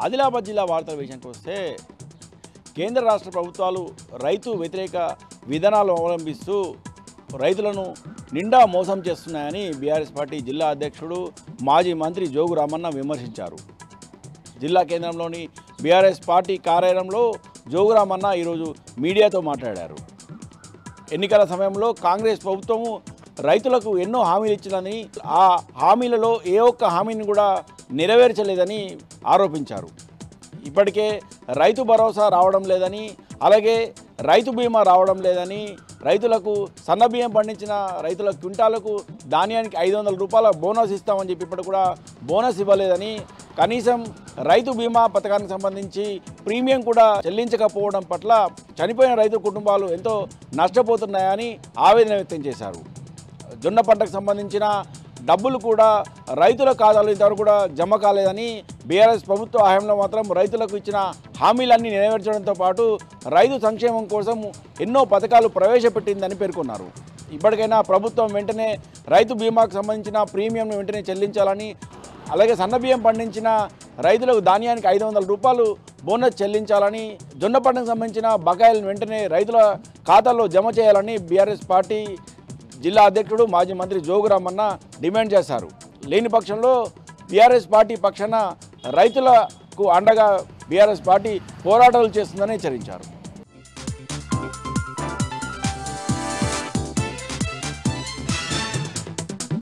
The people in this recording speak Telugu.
ఆదిలాబాద్ జిల్లా వార్తల విషయానికి వస్తే కేంద్ర రాష్ట్ర ప్రభుత్వాలు రైతు వ్యతిరేక విధానాలు అవలంబిస్తూ రైతులను నిండా మోసం చేస్తున్నాయని బీఆర్ఎస్ పార్టీ జిల్లా అధ్యక్షుడు మాజీ మంత్రి జోగు రామన్న విమర్శించారు. జిల్లా కేంద్రంలోని బీఆర్ఎస్ పార్టీ కార్యాలయంలో జోగు రామన్న ఈరోజు మీడియాతో మాట్లాడారు. ఎన్నికల సమయంలో కాంగ్రెస్ ప్రభుత్వము రైతులకు ఎన్నో హామీలు ఇచ్చిందని, ఆ హామీలలో ఏ ఒక్క హామీని కూడా నెరవేర్చలేదని ఆరోపించారు. ఇప్పటికే రైతు భరోసా రావడం లేదని, అలాగే రైతు బీమా రావడం లేదని, రైతులకు సన్నబియ్యం పండించిన రైతుల క్వింటాలకు ధాన్యానికి 500 రూపాయల బోనస్ ఇస్తామని చెప్పి ఇప్పుడు కూడా బోనస్ ఇవ్వలేదని, కనీసం రైతు బీమా పథకానికి సంబంధించి ప్రీమియం కూడా చెల్లించకపోవడం పట్ల చనిపోయిన రైతు కుటుంబాలు ఎంతో నష్టపోతున్నాయని ఆవేదన వ్యక్తం చేశారు. జొన్న పంటకు సంబంధించిన డబ్బులు కూడా రైతుల ఖాతాలో ఇంతవరకు కూడా జమ కాలేదని, బీఆర్ఎస్ ప్రభుత్వ హయాంలో మాత్రం రైతులకు ఇచ్చిన హామీలన్నీ నెరవేర్చడంతో పాటు రైతు సంక్షేమం కోసం ఎన్నో పథకాలు ప్రవేశపెట్టిందని పేర్కొన్నారు. ఇప్పటికైనా ప్రభుత్వం వెంటనే రైతు బీమాకు సంబంధించిన ప్రీమియంను వెంటనే చెల్లించాలని, అలాగే సన్నబియ్యం పండించిన రైతులకు ధాన్యానికి 500 రూపాయలు బోనస్ చెల్లించాలని, జొన్న పంటకు సంబంధించిన బకాయిలను వెంటనే రైతుల ఖాతాల్లో జమ చేయాలని బీఆర్ఎస్ పార్టీ జిల్లా అధ్యక్షుడు మాజీ మంత్రి జోగు రామన్న డిమాండ్ చేశారు. లేని పక్షంలో బీఆర్ఎస్ పార్టీ పక్షాన రైతులకు అండగా బీఆర్ఎస్ పార్టీ పోరాటాలు చేస్తుందని హెచ్చరించారు.